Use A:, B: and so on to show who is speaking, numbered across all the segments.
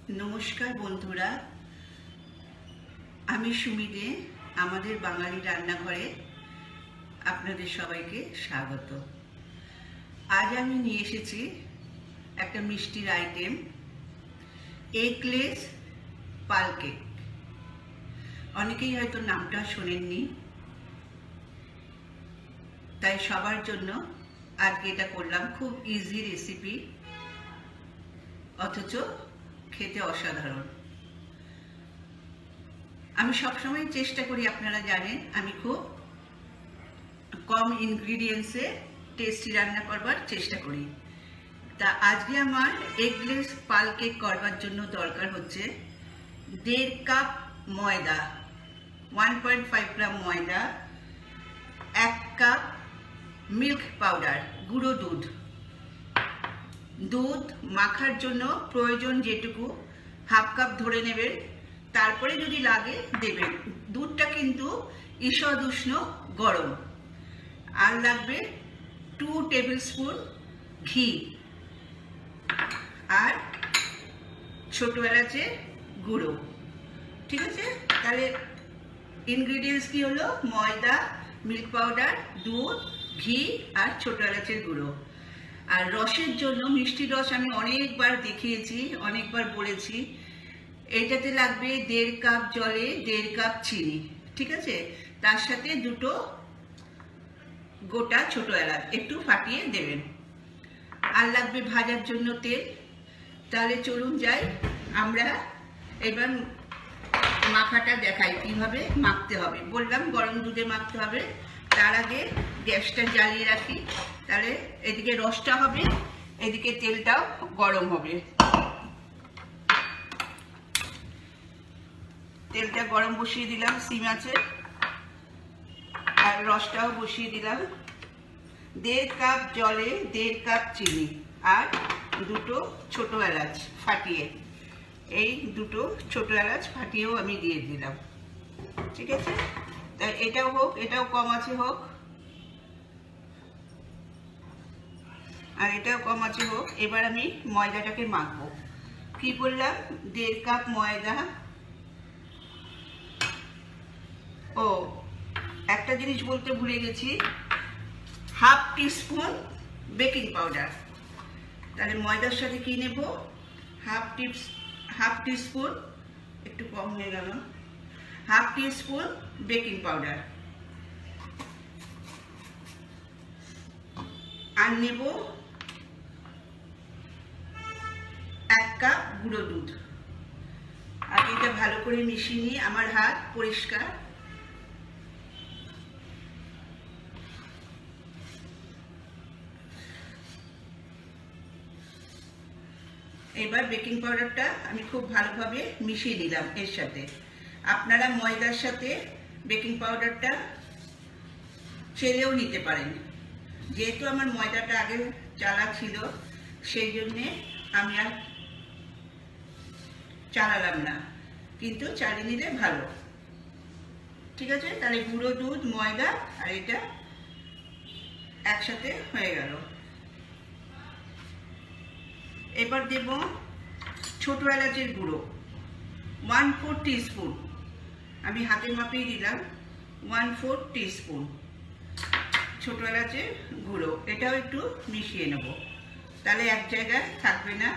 A: नमस्कार बंधुरा आमी सुमी दे आमादेर बांगाली रान्नाघरे आपनादेर सबाइके स्वागत। आज आमी निये एसेछि एकटा मिष्टिर आइटेम एगलेस पाल केक। अनेकेई हयतो नामटा शोनेननि, ताई सबार जोन्नो आजके एटा करलाम। खूब इजी रेसिपि अथच खेते असाधारण। आमी सब समय चेष्टा करी, आपनारा जानेन आमी खूब कम इनग्रेडिएंट्से टेस्टी रान्ना करबार चेष्टा करी। ता आजके आमार एगलेस पाल केक करबार जोन्नो दरकार होच्छे 1.5 कप मयदा, 1.5 ग्राम मयदा, 1 कप मिल्क पाउडार गुड़ो दूध, दूध माखार जोन्नो प्रयोजन जेटुकू हाफ कप धरे नेबेन, तारपरे जोदि लागे देबेन। दूधटा किन्तु ईषद उष्ण गरम। आर लागबे 2 टेबिल स्पून घी और छोटो एलाचेर गुड़ो। ठीक है, ताहले इनग्रेडिएंट्स की हलो मयदा, मिल्क पाउडार, दूध, घी और छोटो एलाचेर गुड़ो। और रसेर जोन्नो मिष्टि रस आमी अनेकबार देखिएछि, अनेकबार बोलेछि। एटाते लागबे 1.5 कप जले 1.5 कप चीनी। ठीक है, तार साथे दुटो गोटा छोटो एलाच एकटू फाटिए देबेन। और लागबे भाजार जोन्नो तेल। ताहले चलुन जाई आमरा एबार माखाटा देखाई किभाबे माखते हबे। बोललाम गरम दूधे माखते हबे। तार आगे ग्यासटा জ্বালিয়ে রাখি, তাহলে এদিকে রসটা হবে, এদিকে তেলটাও গরম হবে। তেলটা গরম বসিয়ে দিলাম সিম আছে, আর রসটাও বসিয়ে দিলাম। 1.5 কাপ জলে 1.5 কাপ চিনি আর দুটো ছোট এলাচ ফাটিয়ে, এই দুটো ছোট এলাচ ফাটিয়েও আমি দিয়ে দিলাম। ঠিক আছে, তাই এটাও হোক, এটাও কম আছে হোক, আর এটাও কম আছে হোক। এবার আমি ময়দাটাকে মাখবো। কি বললাম? 1.5 কাপ ময়দা। ও একটা জিনিস বলতে ভুলে গেছি, হাফ টিস্পুন বেকিং পাউডার। তাহলে ময়দার সাথে কি নেব? হাফ টিস্পুন, একটু কম হয়ে গেল, হাফ টিস্পুন বেকিং পাউডার। আর নেব 1 কাপ গুঁড়ো দুধ। আর এটা ভালো করে মিশিয়ে নিয়ে, আমার হাত পরিষ্কার। এবার বেকিং পাউডারটা আমি খুব ভালোভাবে মিশিয়ে দিলাম এর সাথে। আপনারা ময়দার সাথে বেকিং পাউডারটা চেলেও নিতে পারেন। যেহেতু আমার ময়দাটা আগে চালা ছিল, সেই জন্যে আমি আর চালালাম না, কিন্তু চালিয়ে নিলে ভালো। ঠিক আছে, তাহলে গুঁড়ো দুধ, ময়দা আর এটা একসাথে হয়ে গেল। এবার দেব ছোট এলাচের গুঁড়ো 1/4 টিস্পুন। আমি হাতের মাপেই দিলাম 1/4 টিস্পুন ছোট এলাচের গুঁড়ো। এটাও একটু মিশিয়ে নেব, তাহলে এক জায়গায় থাকবে না।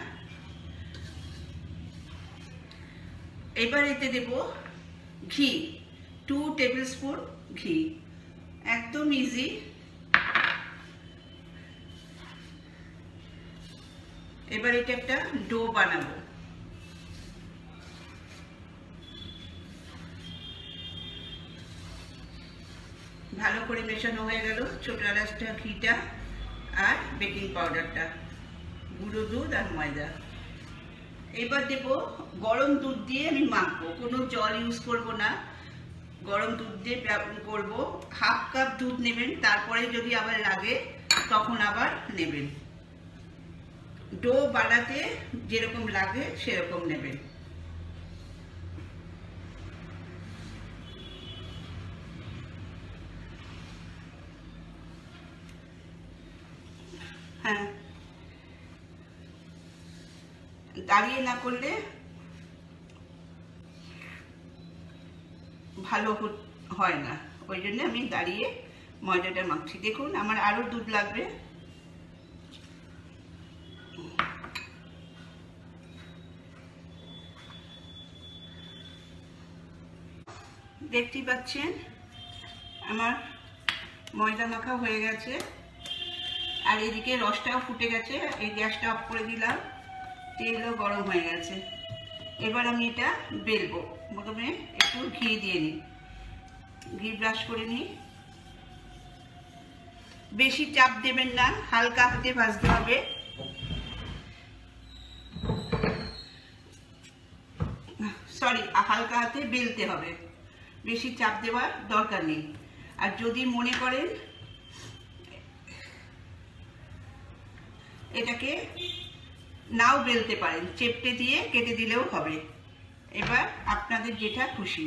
A: এবার এতে দেব ঘি 2 টেবিল স্পুন ঘি। একদম ইজি। এবার এটা একটা ডো বানাবো। ভালো করে মেশানো হয়ে গেল ছোট এলাচটা, ঘিটা আর বেকিং পাউডারটা, গুঁড়ো দুধ আর ময়দা। এবার দেব গরম দুধ দিয়ে আমি মাখবো, কোনো জল ইউজ করব না, গরম দুধ দিয়ে করব। হাফ কাপ দুধ নেবেন, তারপরে যদি আবার লাগে তখন আবার নেবেন। ডো বানাতে যেরকম লাগে সেরকম নেবেন। হ্যাঁ, দাঁড়িয়ে না করলে ভালো হয় না, ওই জন্য আমি দাঁড়িয়ে ময়দাটা মাখছি। দেখুন আমার আরও দুধ লাগবে। দেখতেই পাচ্ছেন আমার ময়দা মাখা হয়ে গেছে, আর এদিকে রসটাও ফুটে গেছে। এই গ্যাসটা অফ করে দিলাম, তেলও গরম হয়ে গেছে। এবার আমি এটা বেলবো। প্রথমে একটু ঘি দিয়ে নিই, ঘি ব্রাশ করে নিই। বেশি চাপ দেবেন না, হালকা হাতে ভাজতে হবে। সরি, হালকা হাতে বেলতে হবে, বেশি চাপ দেওয়ার দরকার নেই। আর যদি মনে করেন এটাকে নাও বেলতে পারেন, চেপটে দিয়ে কেটে দিলেও হবে। এবার আপনাদের যেটা খুশি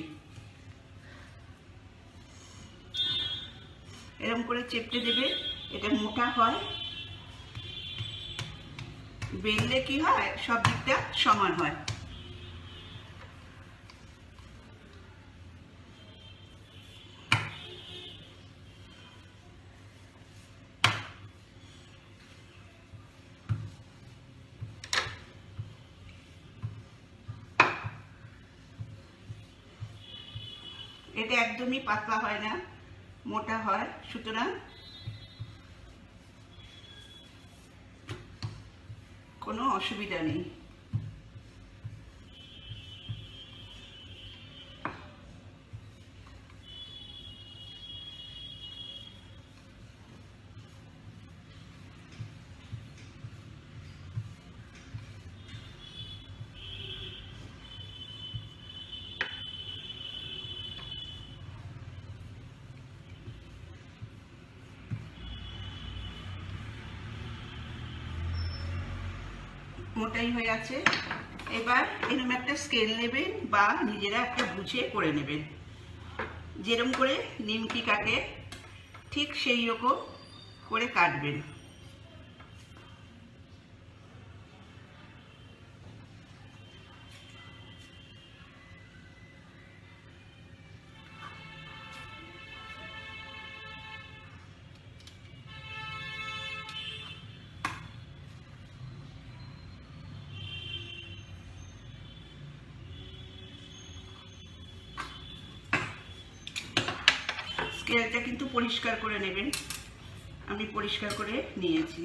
A: এরকম করে চেপটে দেবে। এটা মোটা হয়, বেললে কি হয় সব দিকটা সমান হয়। এটা একদমই পাতলা হয় না, মোটা হয়, সুতরাং কোনো অসুবিধা নেই। মোটাই হয়ে আছে। এবার এরকম একটা স্কেল নেবেন বা নিজেরা একটা বুঝে করে নেবেন। যেরকম করে নিমকি কাটে ঠিক সেই রকম করে কাটবেন। স্কেলটা কিন্তু পরিষ্কার করে নেবেন, আমি পরিষ্কার করে নিয়েছি।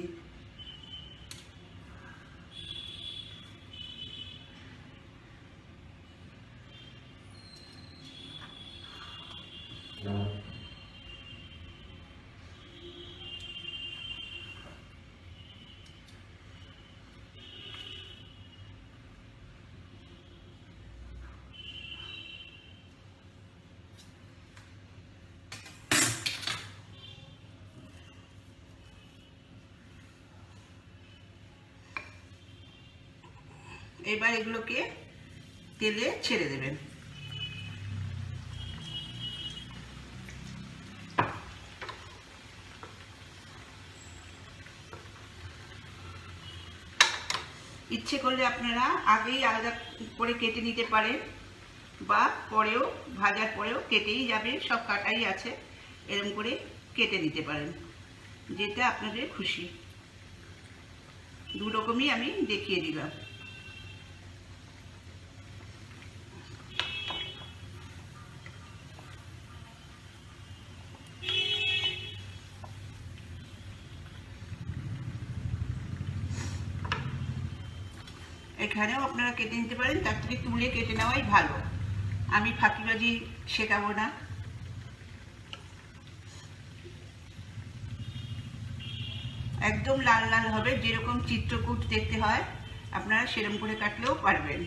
A: এবার এগুলোকে তেলে ছেড়ে দেবেন। ইচ্ছে করলে আপনারা আগেই আলাদা করে কেটে নিতে পারেন, বা পরেও ভাজার পরেও কেটেই যাবে, সব কাটাই আছে, এরকম করে কেটে নিতে পারেন, যেটা আপনাদের খুশি। দু রকমই আমি দেখিয়ে দিলাম। এখানেও আপনারা কেটে নিতে পারেন, তার থেকে তুলে কেটে নেওয়াই ভালো। আমি ফাঁকিবাজি শেখাবো না। একদম লাল লাল হবে, যেরকম চিত্রকূট দেখতে হয় আপনারা সেরকম করে কাটলেও পারবেন।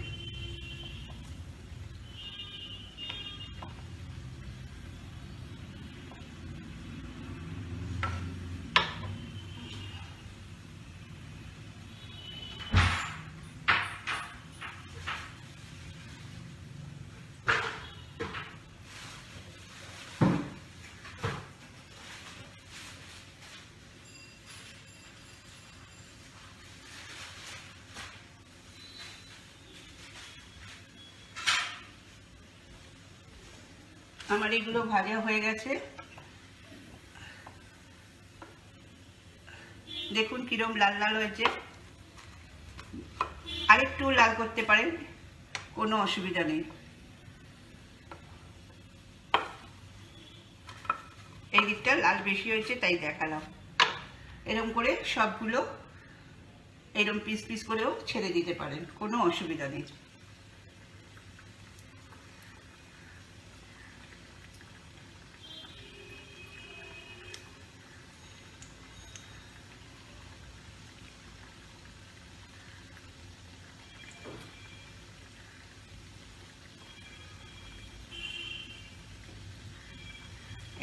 A: আমার এগুলো ভাজা হয়ে গেছে। দেখুন কিরম লাল লাল হয়েছে। আরেকটু লাল করতে পারেন, কোনো অসুবিধা নেই। এই দিকটা লাল বেশি হয়েছে তাই দেখালাম। এরকম করে সবগুলো এরকম পিস পিস করেও ছেড়ে দিতে পারেন, কোনো অসুবিধা নেই।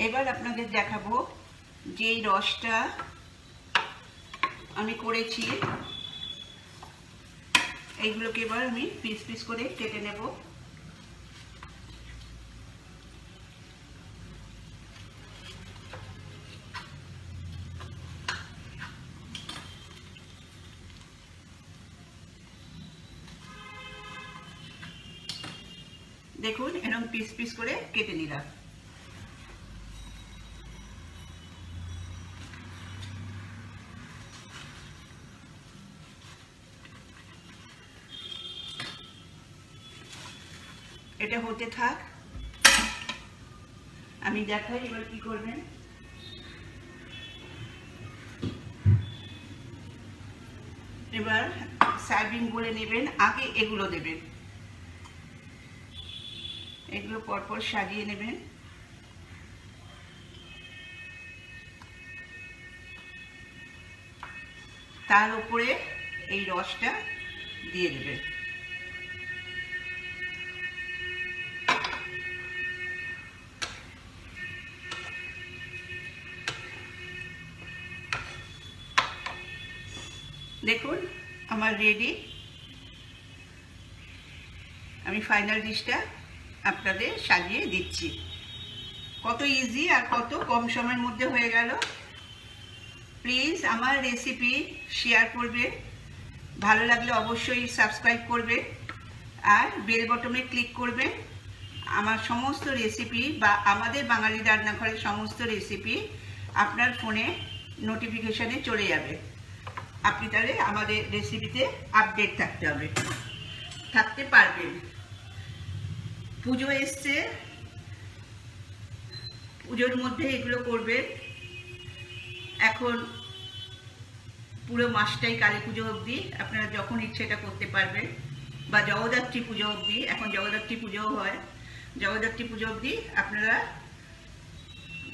A: এবার আপনাদের দেখাবো যে এই রসটা আমি করেছি, এইগুলোকে এবার আমি পিস পিস করে কেটে নেব। দেখুন এরকম পিস পিস করে কেটে নিলাম। এটা হতে থাক, আমি দেখাই এবার কি করবেন। এবার সার্ভিং বলে নেবেন, আগে এগুলো দেবেন, এগুলো পরপর সাজিয়ে নেবেন। তার উপরে এই রসটা দিয়ে দেবেন। দেখুন আমার রেডি। আমি ফাইনাল ডিশটা আপনাদের সাজিয়ে দিচ্ছি। কত ইজি আর কত কম সময়ের মধ্যে হয়ে গেল। প্লিজ আমার রেসিপি শেয়ার করবে, ভালো লাগলে অবশ্যই সাবস্ক্রাইব করবে আর বেল বটনে ক্লিক করবে। আমার সমস্ত রেসিপি বা আমাদের বাঙালি রান্নাঘরের সমস্ত রেসিপি আপনার ফোনে নোটিফিকেশানে চলে যাবে। আপনি তাহলে আমাদের রেসিপিতে আপডেট থাকতে পারবেন। পুজো এসছে, পুজোর মধ্যে এগুলো করবেন। এখন পুরো মাসটাই কালী পুজো অবধি আপনারা যখন ইচ্ছে এটা করতে পারবেন, বা জগদ্ধাত্রী পুজো অবধি। এখন জগদ্ধাত্রী পুজোও হয়, জগদ্ধাত্রী পুজো অবধি আপনারা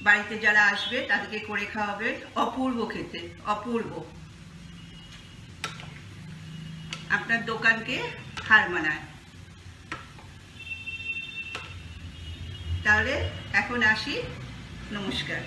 A: বাড়িতে যারা আসবে তাদেরকে করে খাওয়াবেন। অপূর্ব খেতে, অপূর্ব। আপনার দোকানকে হার মানায়। তাহলে এখন আসি, নমস্কার।